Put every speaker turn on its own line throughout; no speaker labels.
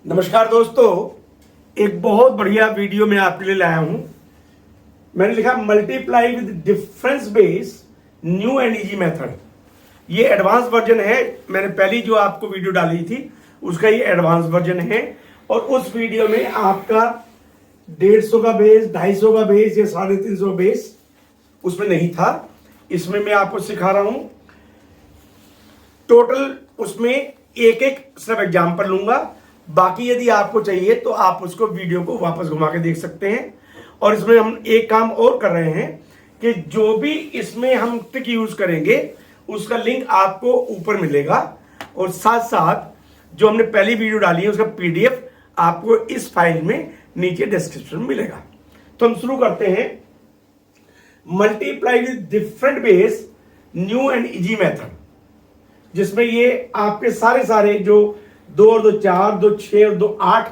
नमस्कार दोस्तों, एक बहुत बढ़िया वीडियो मैं आपके लिए लाया हूं। मैंने लिखा multiply with difference base new and easy method. ये एडवांस वर्जन है। मैंने पहली जो आपको वीडियो डाली थी उसका ये एडवांस वर्जन है। और उस वीडियो में आपका 150 का बेस, 250 का बेस या 350 बेस उसमें नहीं था। इसमें मैं आपको सिखा रहा हूं टोटल। उसमें एक एक सिर्फ एग्जाम्पल लूंगा। बाकी यदि आपको चाहिए तो आप उसको वीडियो को वापस घुमा के देख सकते हैं। और इसमें हम एक काम और कर रहे हैं कि जो भी इसमें हम ट्रिक यूज करेंगे उसका लिंक आपको ऊपर मिलेगा। और साथ साथ जो हमने पहली वीडियो डाली है उसका पीडीएफ आपको इस फाइल में नीचे डिस्क्रिप्शन में मिलेगा। तो हम शुरू करते हैं। Multiply with different base new and easy method, जिसमें ये आपके सारे जो 2 और 2 4, 2 6 और 2 8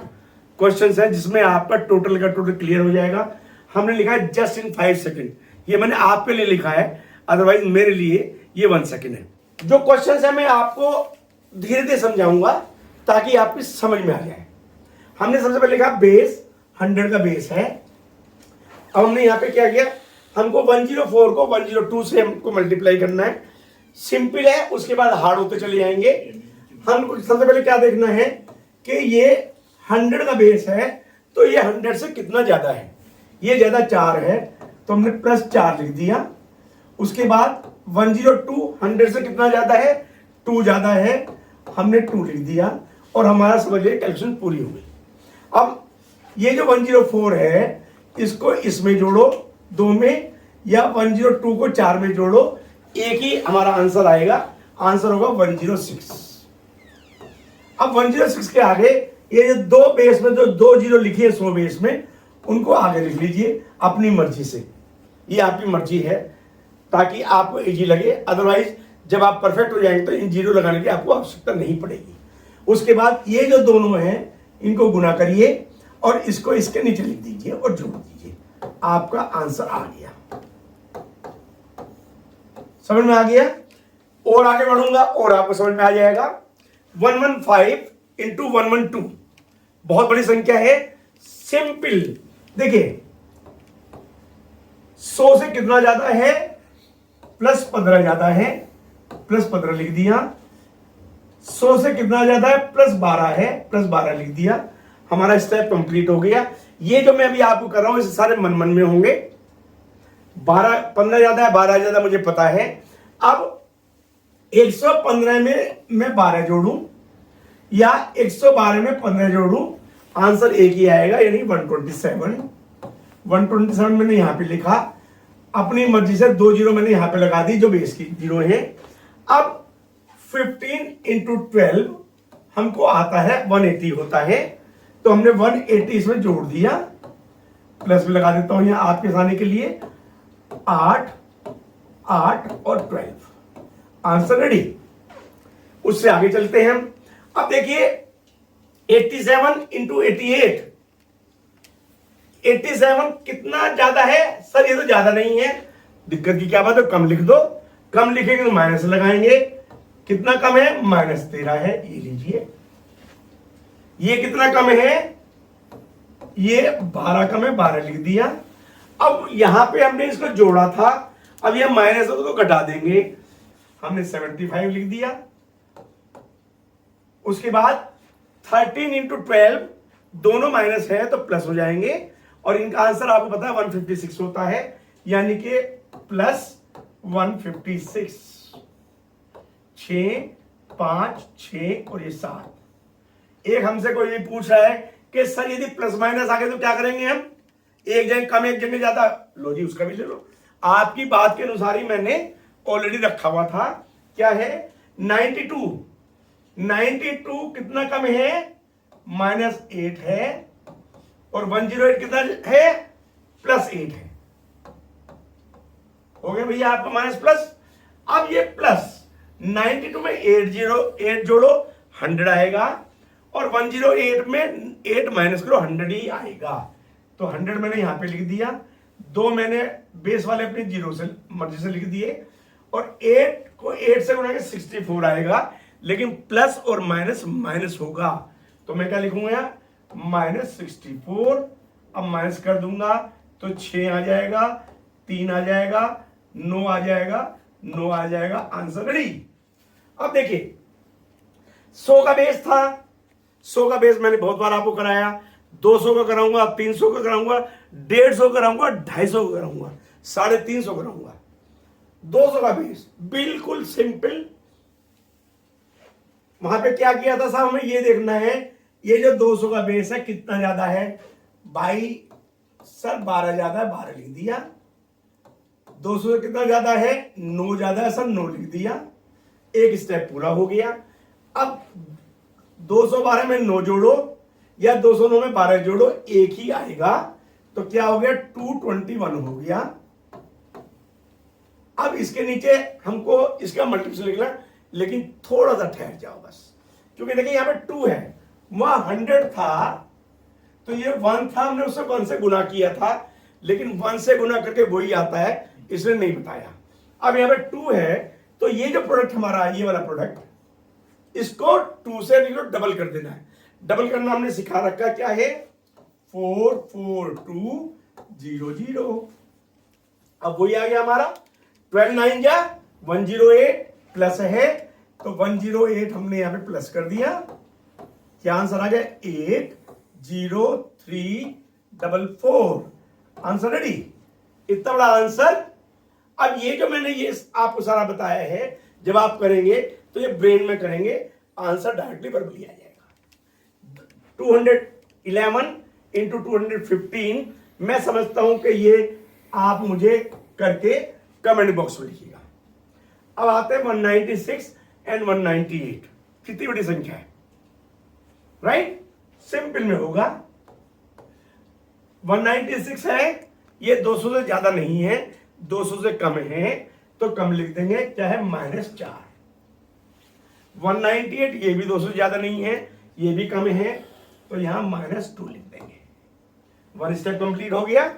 क्वेश्चंस हैं, जिसमें आपका टोटल का टोटल क्लियर हो जाएगा। हमने लिखा है जस्ट इन 5 सेकंड। ये मैंने आपके लिए लिखा है, अदरवाइज मेरे लिए ये 1 सेकंड है। जो क्वेश्चंस है मैं आपको धीरे धीरे समझाऊंगा ताकि आपकी समझ में आ जाए। हमने सबसे पहले लिखा बेस 100 का बेस है। अब हमने यहाँ पे क्या किया, हमको 104 को 102 से हमको मल्टीप्लाई करना है। सिंपल है, उसके बाद हार्ड होते चले जाएंगे। हमको सबसे पहले क्या देखना है कि ये 100 का बेस है तो ये 100 से कितना ज्यादा है। ये ज्यादा 4 है तो हमने +4 लिख दिया। उसके बाद 102 100 से कितना ज्यादा है, 2 ज्यादा है, हमने 2 लिख दिया। और हमारा समझिए कैलकुलेशन पूरी हो गई। अब ये जो 104 है इसको इसमें जोड़ो 2 में, या 102 को 4 में जोड़ो, एक ही हमारा आंसर आएगा। आंसर होगा 106। अब 106 के आगे ये जो 2 बेस में जो 2 जीरो लिखी है 100 बेस में, उनको आगे लिख लीजिए अपनी मर्जी से। ये आपकी मर्जी है ताकि आपको इजी लगे। अदरवाइज जब आप परफेक्ट हो जाएंगे तो इन जीरो लगाने की आपको आवश्यकता नहीं पड़ेगी। उसके बाद ये जो दोनों हैं इनको गुना करिए और इसको इसके नीचे लिख दीजिए और जोड़ दीजिए। आपका आंसर आ गया। समझ में आ गया? और आगे बढ़ूंगा और आपको समझ में आ जाएगा। 115 इंटू 112 बहुत बड़ी संख्या है। सिंपल देखिए, 100 से कितना ज्यादा है, +15 ज्यादा है, +15 लिख दिया। 100 से कितना ज्यादा है, +12 है, +12 लिख दिया। हमारा स्टेप कंप्लीट हो गया। ये जो मैं अभी आपको कर रहा हूं इसे सारे मन मन में होंगे। 15 ज्यादा है, 12 ज्यादा, मुझे पता है। अब 115 में मैं 12 जोड़ूं या 112 में 15 जोड़ूं, आंसर एक ही आएगा, यानी 127। 127 मैंने यहां पे लिखा। अपनी मर्जी से 2 जीरो मैंने यहां पे लगा दी जो बेस की जीरो है। अब 15 इंटू 12 हमको आता है 180 होता है, तो हमने 180 इसमें जोड़ दिया। प्लस में लगा देता हूं यहां आपके सामने के लिए। 8 8 और 12, आंसर रेडी। उससे आगे चलते हैं हम। अब देखिए 87 इंटू 88, 87 कितना ज्यादा है सर? ये तो ज्यादा नहीं है। दिक्कत की क्या बात है, कम लिख दो। कम लिखेंगे तो माइनस लगाएंगे। कितना कम है? -13 है। ये लीजिए। ये कितना कम है? ये 12 कम है, 12 लिख दिया। अब यहां पे हमने इसको जोड़ा था, अब ये माइनस हो तो घटा देंगे। हमने 75 लिख दिया। उसके बाद 13 इंटू 12 दोनों माइनस है तो प्लस हो जाएंगे। और इनका आंसर आपको पता है 156 होता है, यानी कि +156। 6 5 6 और ये 7। एक हमसे कोई ये पूछ रहा है कि सर यदि प्लस माइनस आ गए तो क्या करेंगे हम? एक जगह कम एक जगह ज्यादा, लो जी उसका भी ले लो। आपकी बात के अनुसार ही मैंने ऑलरेडी रखा हुआ था। क्या है? 92। 92 कितना कम है? -8 है। और 108 कितना है? +8 है। हो गया भैया आपका माइनस प्लस। अब ये प्लस 92 में 8 जोड़ो 100 आएगा। और 108 में 8 माइनस करो 100 ही आएगा। तो 100 मैंने यहां पे लिख दिया। 2 मैंने बेस वाले अपने जीरो से मर्जी से लिख दिए। और 8 को 8 से गुना के 64 आएगा। लेकिन प्लस और माइनस माइनस होगा तो मैं क्या लिखूंगा, -64। अब माइनस कर दूंगा तो 6 आ जाएगा, 3 आ जाएगा, 9 आ जाएगा, 9 आ जाएगा। Answer ready. अब देखिए 100 का बेस था, 100 का बेस मैंने बहुत बार आपको कराया, 200 का कराऊंगा, 300 का कराऊंगा, 150 कराऊंगा, 250 का कराऊंगा, 350 कराऊंगा। 200 का बेस बिल्कुल सिंपल। वहां पे क्या किया था साहब, हमें ये देखना है ये जो 200 का बेस है कितना ज्यादा है। भाई सर 12 ज्यादा है, 12 लिख दिया। 200 से कितना ज्यादा है, 9 ज्यादा है सर, 9 लिख दिया। एक स्टेप पूरा हो गया। अब 212 में 9 जोड़ो या 209 में 12 जोड़ो, एक ही आएगा। तो क्या हो गया, 221 हो गया। अब इसके नीचे हमको इसका मल्टीप्ल लिखना, लेकिन थोड़ा सा ठहर जाओ बस, क्योंकि देखिए यहां पे 2 है, वहां 100 था तो ये 1 था, हमने उसे 1 से गुना किया था, लेकिन 1 से गुना करके वही आता है, इसलिए नहीं बताया। अब यहां पे 2 है तो ये जो प्रोडक्ट हमारा है, ये वाला प्रोडक्ट, इसको 2 से डबल कर देना है। डबल करना हमने सिखा रखा, क्या है, 44200। अब वही आ गया हमारा 12 9 जा 108 प्लस है, तो 108 हमने यहां पे प्लस कर दिया। क्या आंसर आ गया, 80344। Answer ready. इतना बड़ा आंसर। अब ये जो मैंने ये आपको सारा बताया है, जब आप करेंगे तो ये ब्रेन में करेंगे, आंसर डायरेक्टली वर्बली आ जाएगा। 211 इंटू 215, मैं समझता हूं कि ये आप मुझे करके कमेंट बॉक्स में लिखिएगा। अब आते हैं 196 एंड 198, कितनी बड़ी संख्या है, राइट? सिंपल में होगा। 196 है, ये 200 से ज्यादा नहीं है, 200 से कम है, तो कम लिख देंगे, क्या है, -4। 198 ये भी 200 से ज्यादा नहीं है, ये भी कम है, तो यहां -2 लिख देंगे। 1 स्टेप कंप्लीट हो गया।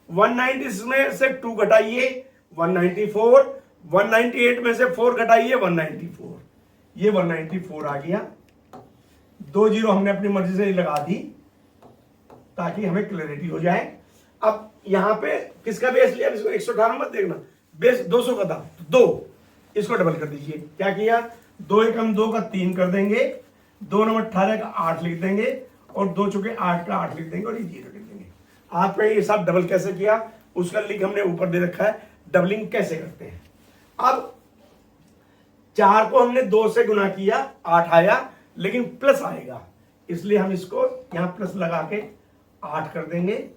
196 में से 2 घटाइए 194, 198 में से 4 घटाइए 194, ये 194 आ गया। 2 जीरो हमने अपनी मर्जी से लगा दी ताकि हमें क्लैरिटी हो जाए। अब यहां पे किसका बेस लिया, इसको 118 मत देखना, बेस 200 का था, 2, इसको डबल कर दीजिए। क्या किया, 2 एकम 2 का 3 कर देंगे, 2 नंबर 18 का 8 लिख देंगे, और 2 चुके 8 का 8 लिख देंगे, और ये 0 लिख देंगे। आपका ये सब डबल कैसे किया उसका लिंक हमने ऊपर दे रखा है, डबलिंग कैसे करते हैं। अब 4 को हमने 2 से गुना किया, 8 आया, लेकिन प्लस आएगा, इसलिए हम इसको यहां प्लस लगा के 8 कर देंगे।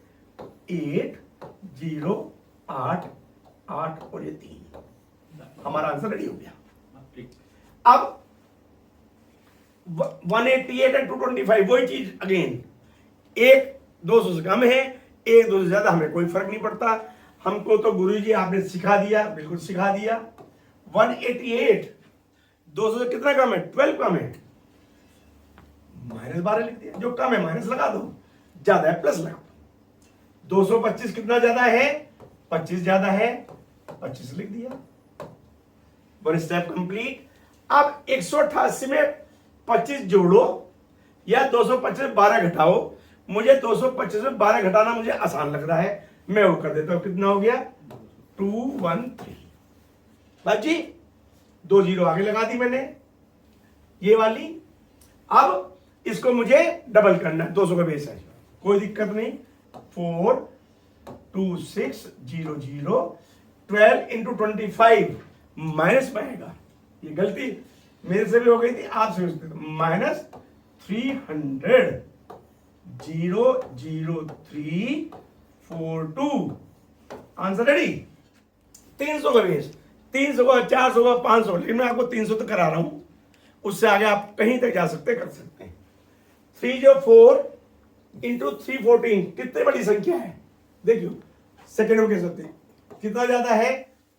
8 0 8 8 और ये 3, हमारा आंसर रेडी हो गया। अब 188 एंड 225 वही चीज अगेन, एक 200 से कम है, एक 200 से ज्यादा, हमें कोई फर्क नहीं पड़ता। हमको तो गुरुजी आपने सिखा दिया, बिल्कुल सिखा दिया। 188 200 से कितना कम है, 12 कम है, -12 लिख दिया। जो कम है माइनस लगा दो, ज्यादा है प्लस लगा दो। 225 कितना ज्यादा है, 25 ज्यादा है, 25 लिख दिया। 1 स्टेप कंप्लीट। अब 188 में 25 जोड़ो या 225 में 12 घटाओ। मुझे 225 में 12 घटाना मुझे आसान लग रहा है, मैं वो कर देता हूं। कितना हो गया, 213। बाजी 2 जीरो आगे लगा दी मैंने, ये वाली। अब इसको मुझे डबल करना है, 200 का बेस है, कोई दिक्कत नहीं। 42600, 12 इंटू 25 माइनस में आएगा। ये गलती मेरे से भी हो गई थी, आप समझते थे, -300 00342। Answer ready. 300 का बेस, 300 का, 400 का, 500, लेकिन मैं आपको 300 तक करा रहा हूं, उससे आगे आप कहीं तक जा सकते, कर सकते हैं। 304 इंटू 314 कितनी बड़ी संख्या है, देखियो सेकेंड में कह सकते हैं। कितना ज्यादा है,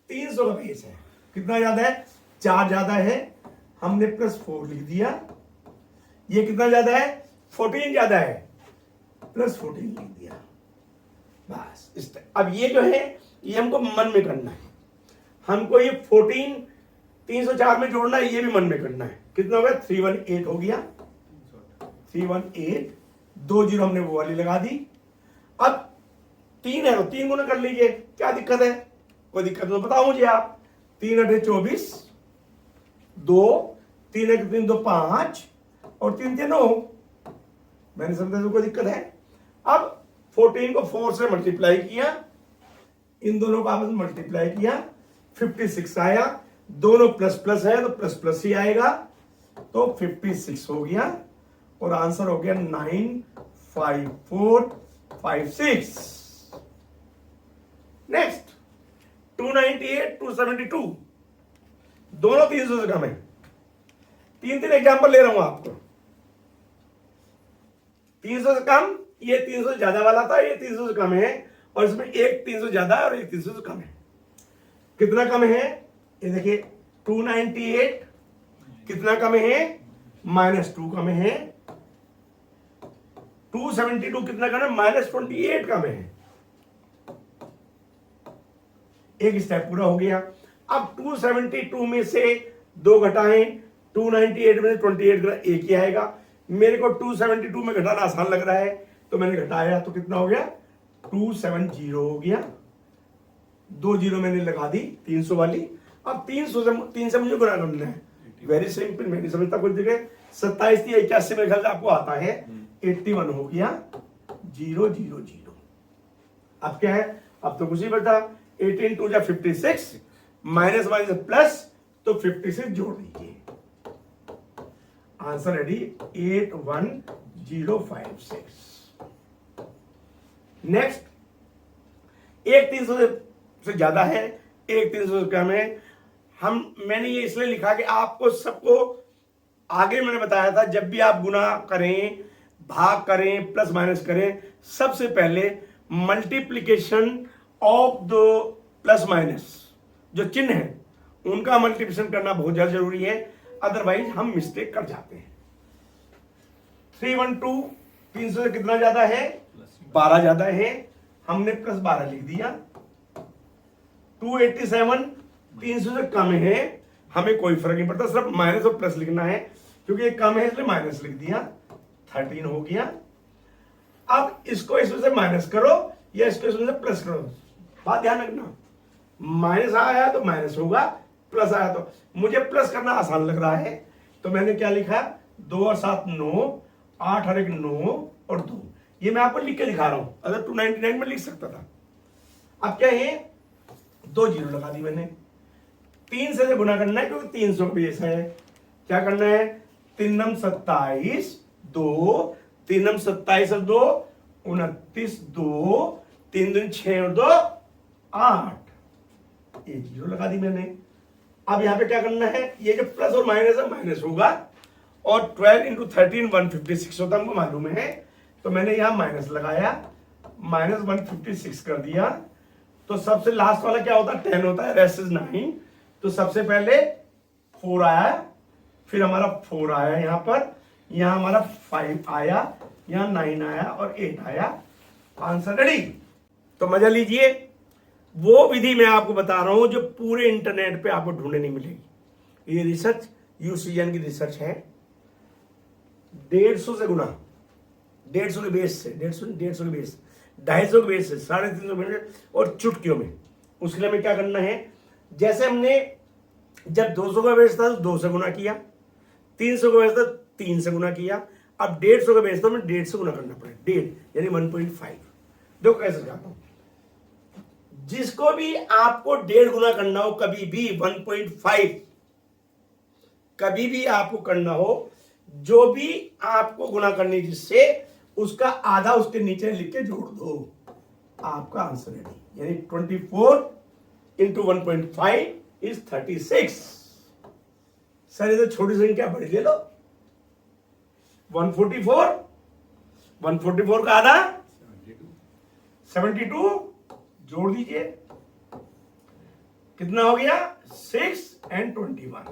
300 का बेस है, कितना ज्यादा है, 4 ज्यादा है, हमने +4 लिख दिया। ये कितना ज्यादा है, 14 ज्यादा है, +14 लिख दिया, बस। अब ये जो है ये हमको मन में करना है, हमको ये 14 304 में जोड़ना है, ये भी मन में करना है। कितना हो गया, 318 हो गया, 318, 2 जीरो हमने वो वाली लगा दी। अब 3 है तो 3 गुना कर लीजिए, क्या दिक्कत है? कोई दिक्कत तो बताओ मुझे आप। 3 8 24, 2, 3 1 3 2 5 और 3 3 9। मैंने समझा तो कोई दिक्कत है? अब 14 को 4 से मल्टीप्लाई किया, इन दोनों को आपस में मल्टीप्लाई किया, 56 आया। दोनों प्लस प्लस है तो प्लस प्लस ही आएगा, तो 56 हो गया और आंसर हो गया 95456। नेक्स्ट 298, 272, दोनों 300 से कम है। 3 एग्जाम्पल ले रहा हूं आपको। 300 से कम, ये 300 से ज्यादा वाला था, ये 300 से कम है, और इसमें एक 300 ज्यादा है और एक 300 से कम है। कितना कम है? ये देखिए 298 कितना कम है? -2 कम है। 272 कितना कम है? -28 कम है। एक स्टेप पूरा हो गया। अब 272 में से 2 घटाएं, 298 में से 28 घटा, एक ही आएगा। मेरे को 272 में घटाना आसान लग रहा है तो मैंने घटाया, तो कितना हो गया? 270 हो गया। 2 जीरो मैंने लगा दी 300 वाली। अब 3 से मुझे गुणा करना है। वेरी सिंपल, मैं नहीं समझता कुछ जगह। 27 थी 81 में ख्याल आपको आता है, 81 हो गया 0 0 0। अब क्या है? अब तो कुछ ही बता। 18 2 56, माइनस माइनस प्लस, तो 56 जोड़ दीजिए। Answer ready 81056। नेक्स्ट, एक 300 से ज्यादा है, एक 300 से कम है। मैंने ये इसलिए लिखा कि आपको सबको आगे मैंने बताया था, जब भी आप गुना करें, भाग करें, प्लस माइनस करें, सबसे पहले multiplication of the plus minus जो चिन्ह है उनका मल्टीप्लिकेशन करना बहुत ज्यादा जरूरी है, अदरवाइज हम मिस्टेक कर जाते हैं। 312 300 से कितना ज्यादा है? 12 ज्यादा है, हमने प्लस 12 लिख दिया। 287 300 से कम है, हमें कोई फर्क नहीं पड़ता, सिर्फ माइनस और प्लस लिखना है, क्योंकि ये कम है इसलिए माइनस लिख दिया। 13 हो गया। अब इसको इसमें से माइनस करो या इसको इसमें से प्लस करो, बात ध्यान रखना। माइनस आया तो माइनस होगा, प्लस आया तो। मुझे प्लस करना आसान लग रहा है तो मैंने क्या लिखा? 2 और 7 9, 8 और 1 9 और 2। ये मैं आपको लिख के दिखा रहा हूं, अगर 299 में लिख सकता था। अब क्या है? 2 जीरो लगा दी मैंने। 3 से गुना करना है क्योंकि 300 का बेस है। क्या करना है? 3 नम 27 2, 3 नम 27 और 2 29, 2 3 दिन 6 और 2 8, ये जीरो लगा दी मैंने। अब यहां पे क्या करना है? ये जो प्लस और माइनस है, माइनस होगा, और 12 इंटू 13 156 होता हमको मालूम है, तो मैंने यहां माइनस लगाया, माइनस 156 कर दिया। तो सबसे लास्ट वाला क्या होता है? 10 होता है, रेस्ट इज 9। तो सबसे पहले 4 आया, फिर हमारा 4 आया यहां पर, यहां हमारा 5 आया, यहां 9 आया और 8 आया। Answer ready. तो मजा लीजिए, वो विधि मैं आपको बता रहा हूं जो पूरे इंटरनेट पे आपको ढूंढने नहीं मिलेगी। ये रिसर्च यूसीएन की रिसर्च है। 150 से गुना, 150 के बेस से, 150 के बेस, 250 के बेस से, 350 मिनट और चुटकियों में। उसके लिए हमें क्या करना है? जैसे हमने जब 200 का बेस था तो 2 से गुना किया, 300 का बेस था 3 से गुना किया, अब 150 का बेस था हमें 1.5 से गुना करना पड़ेगा, 1.5 यानी 1.5। देखो कैसे जाता हूं। जिसको भी आपको 1.5 गुना करना हो, कभी भी 1.5 कभी भी आपको करना हो, जो भी आपको गुना करनी जिससे, उसका आधा उसके नीचे लिख के जोड़ दो, आपका आंसर रेडी। यानी 24 इंटू 1.5 इज 36। सर ये तो छोटी संख्या बड़ी ले लो। 144 का आधा 72, जोड़ दीजिए, कितना हो गया? 6 and 21,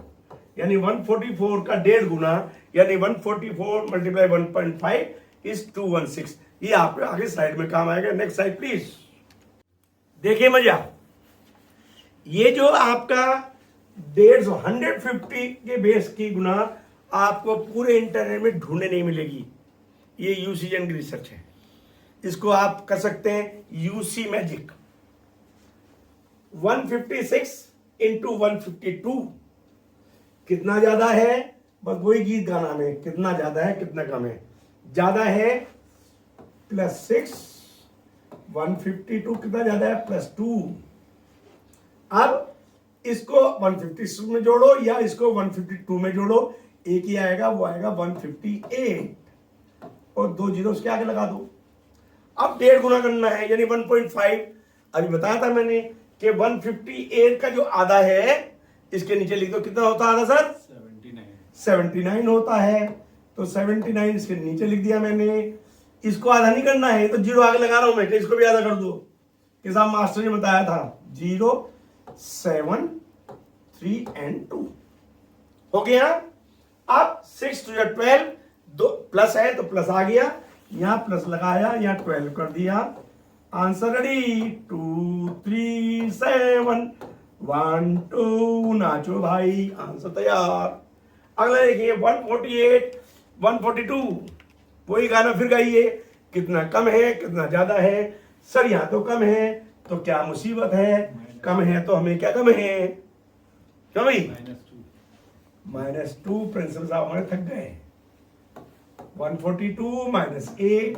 यानी 144 का 1.5 गुना, यानी 144 मल्टीप्लाई 1.5 इज 216। ये आपके आगे साइड में काम आएगा। Next side please. देखिए मजा, ये जो आपका 150 के बेस की गुना आपको पूरे इंटरनेट में ढूंढने नहीं मिलेगी। ये यूसी जैन की रिसर्च है, इसको आप कर सकते हैं यूसी मैजिक। 156 इंटू 152 कितना ज्यादा है, बस वही गीत गाना हमें, कितना ज्यादा है कितना कम है। ज्यादा है +6, 152 कितना ज्यादा है +2। अब इसको 156 में जोड़ो या इसको 152 में जोड़ो, एक ही आएगा, वो आएगा 158 और 2 जीरो उसके आगे लगा दो। अब 1.5 गुना करना है यानी 1.5। अभी बताया था मैंने कि 158 का जो आधा है इसके नीचे लिख दो, कितना होता है आधा सर? 79 होता है, तो 79 इसके नीचे लिख दिया मैंने। इसको आधा नहीं करना है तो जीरो आगे लगा रहा हूं मैं कि इसको भी आधा कर दो, कि साहब मास्टर ने बताया था 0, 7, 3 और 2 हो गया। अब 6 to 12, दो प्लस है तो प्लस आ गया, यहां प्लस लगाया, यहां 12 कर दिया। Answer ready, 2, 3, 7, 1, 2। नाचो भाई, आंसर तैयार। अगला देखिए 148, 142, वही गाना फिर गाइए, कितना कम है कितना ज्यादा है। सर यहाँ तो कम है, तो क्या मुसीबत है, कम है तो हमें क्या कम है, क्यों भाई? -2। प्रिंसिपल साहब हमारे थक गए। 142 -8।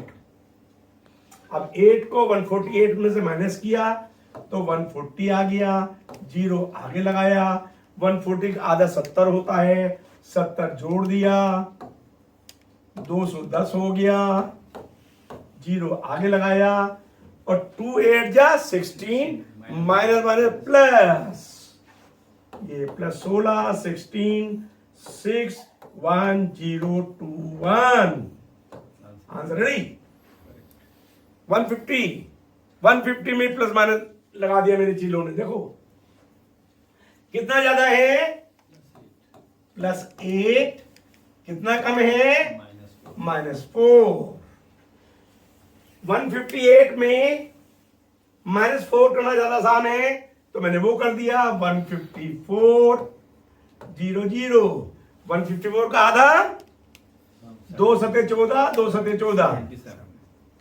अब 8 को 148 में से माइनस किया तो 140 आ गया, जीरो आगे लगाया। 140 का आधा 70 होता है, 70 जोड़ दिया, 210 हो गया, जीरो आगे लगाया और 2 8 जा 16, माइनस माइनस प्लस, ये +16, 16, 6, 1, 0, 2, 1। Answer ready. 150 में प्लस माइनस लगा दिया मेरे चीलों ने, देखो कितना ज्यादा है +8, कितना कम है -4। 158 में -4 करना ज्यादा आसान है तो मैंने वो कर दिया 154, 0, 0। 154 का आधा 2 सते 14, 2 सते 14।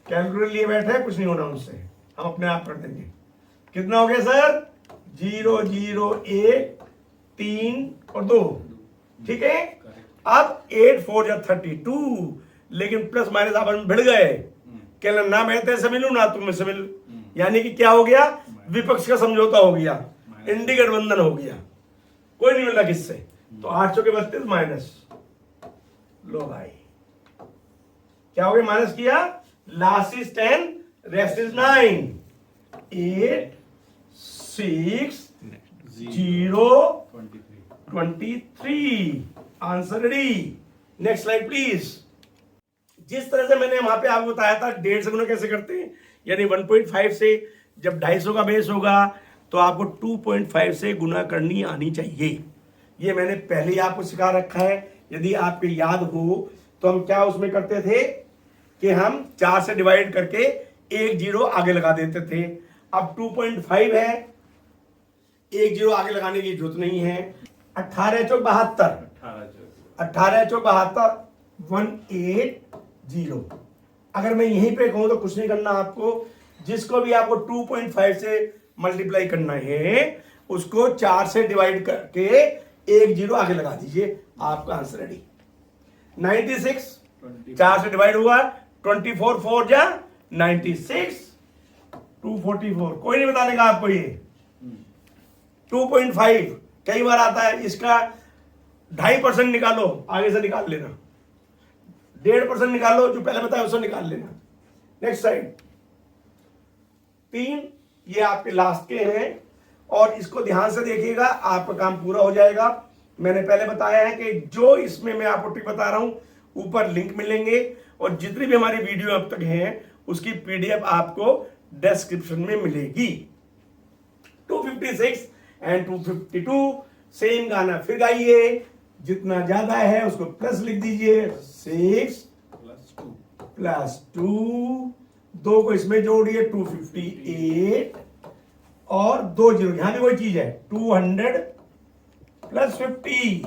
कैलकुलेटर लिए बैठे, कुछ नहीं होना उनसे, हम अपने आप कर देंगे। कितना हो गया सर? 0, 0, 1, 3 और 2, ठीक है। अब 8, 4 या 32, लेकिन प्लस माइनस आपस में भिड़ गए, कहना ना मैं तेरे मिलूं ना तुम से मिलूं, यानी कि क्या हो गया? विपक्ष का समझौता हो गया, इंडी गठबंधन हो गया, कोई नहीं मिला किससे। तो 8 के 32 माइनस, लो भाई क्या हो गया? माइनस किया, last is 10, rest is 9, 8, 6, 0, 23। Answer ready. Next slide please. जिस तरह से मैंने वहां पे आपको बताया था 1.5 से गुना कैसे करते हैं, यानी 1.5 से जब 250 का बेस होगा तो आपको 2.5 से गुना करनी आनी चाहिए। ये मैंने पहले ही आपको सिखा रखा है, यदि आपको याद हो तो हम क्या उसमें करते थे कि हम 4 से डिवाइड करके 1 जीरो आगे लगा देते थे। अब 2.5 है, 1 जीरो आगे लगाने की जरूरत नहीं है। 18 चौक 72, 18 चौक 72, 180। अगर मैं यहीं पे कहूं तो कुछ नहीं करना आपको, जिसको भी आपको 2.5 से मल्टीप्लाई करना है उसको 4 से डिवाइड करके 1 जीरो आगे लगा दीजिए, आपका आंसर रेडी। 96 4 से डिवाइड हुआ, 24 4 जा 96, 244। कोई नहीं बताने का आपको ये 2.5 कई बार आता है, इसका 2.5% निकालो, आगे से निकाल लेना, 1.5% निकालो, जो पहले बताया उससे निकाल लेना। नेक्स्ट साइड 3, ये आपके लास्ट के हैं और इसको ध्यान से देखिएगा, आपका काम पूरा हो जाएगा। मैंने पहले बताया है कि जो इसमें मैं आपको ट्रिक बता रहा हूं ऊपर लिंक मिलेंगे और जितनी भी हमारी वीडियो अब तक हैं उसकी पीडीएफ आपको डिस्क्रिप्शन में मिलेगी। 256 एंड 252 सेम गाना फिर गाइए, जितना ज्यादा है उसको प्लस लिख दीजिए, 6 + 2, 2 को इसमें जोड़िए 258 और 2 जीरो, यहां भी वही चीज है 200 + 50,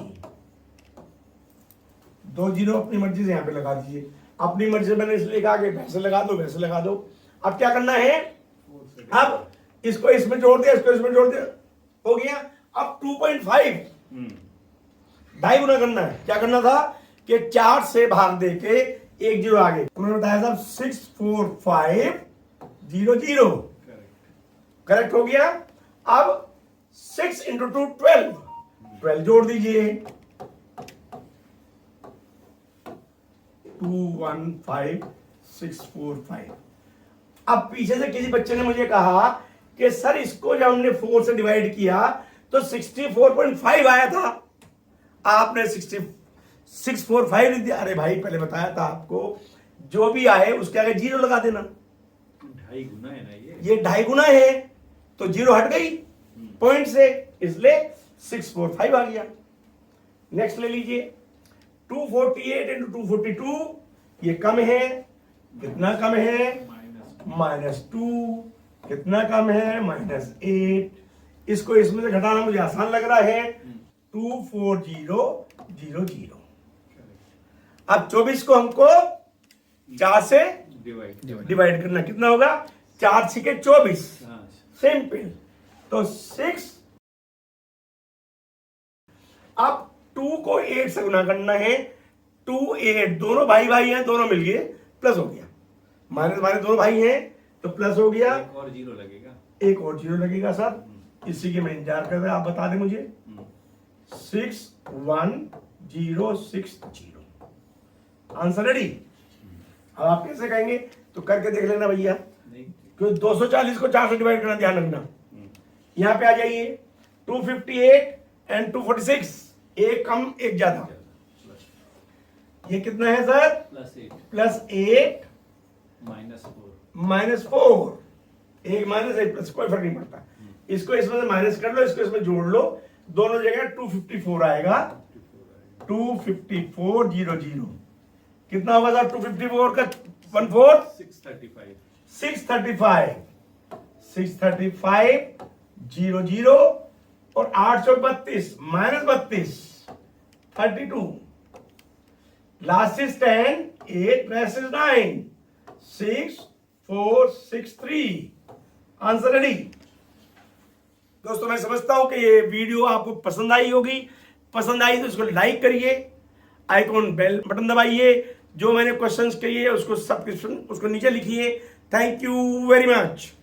2 जीरो अपनी मर्जी से यहां पे लगा दीजिए, अपनी मर्जी से मैंने इसलिए कहा कि वैसे लगा दो वैसे लगा दो। अब क्या करना है, अब इसको इसमें जोड़ दिया, इसको इसमें जोड़ दिया, हो गया। अब 2.5 ढाई गुना करना है। क्या करना था कि 4 से भाग दे के एक जीरो आगे। उन्होंने बताया साहब 64500, करेक्ट हो गया। अब 6 इंटू 2 12, 12 जोड़ दीजिए, 215645। अब पीछे से किसी बच्चे ने मुझे कहा कि सर इसको जब हमने 4 से डिवाइड किया तो 64.5 आया था, आपने 645 लिख दिया। अरे भाई पहले बताया था आपको जो भी आए उसके आगे जीरो लगा देना।
2.5 गुना है ना
ये 2.5 गुना है तो जीरो हट गई पॉइंट से, इसलिए 645 आ गया। नेक्स्ट ले लीजिए 248 इंटू 242, ये कम है, कितना कम है, -2, कितना कम है, -8। इसको इसमें से घटाना मुझे आसान लग रहा है, 24000। अब 24 को हमको 4 से डिवाइड करना, कितना होगा, 4 छीके 24, सिंपल। तो 6, अब 2 को 8 से गुना करना है, 2 8, दोनों भाई भाई हैं, दोनों मिल गए, प्लस हो गया, माइनस माइनस दोनों भाई हैं तो प्लस हो गया,
एक और जीरो लगेगा,
एक और जीरो लगेगा सर, इसी के मैं इंतजार कर रहा, आप बता दें मुझे। 61060, आंसर रेडी। अब आप कैसे कहेंगे तो करके देख लेना भैया, क्योंकि 240 को 4 से डिवाइड करना, ध्यान रखना। यहां पे आ जाइए 258 एंड 246, एक कम एक ज्यादा, ये कितना है सर, +8 -4, एक माइनस एक प्लस, कोई फर्क नहीं पड़ता। इसको इसमें से माइनस कर लो, इसको इसमें जोड़ लो, दोनों जगह 254 आएगा, 25400। कितना होगा सर 254 का 1/4, 635 और 832 -32 32, last is 10, 8 rest is 9, 6 4 6 3, answer ready. दोस्तों मैं समझता हूं कि ये वीडियो आपको पसंद आई होगी, पसंद आई तो इसको लाइक करिए, आइकॉन बेल बटन दबाइए, जो मैंने क्वेश्चंस किए उसको सब्सक्रिप्शन उसको नीचे लिखिए। Thank you very much.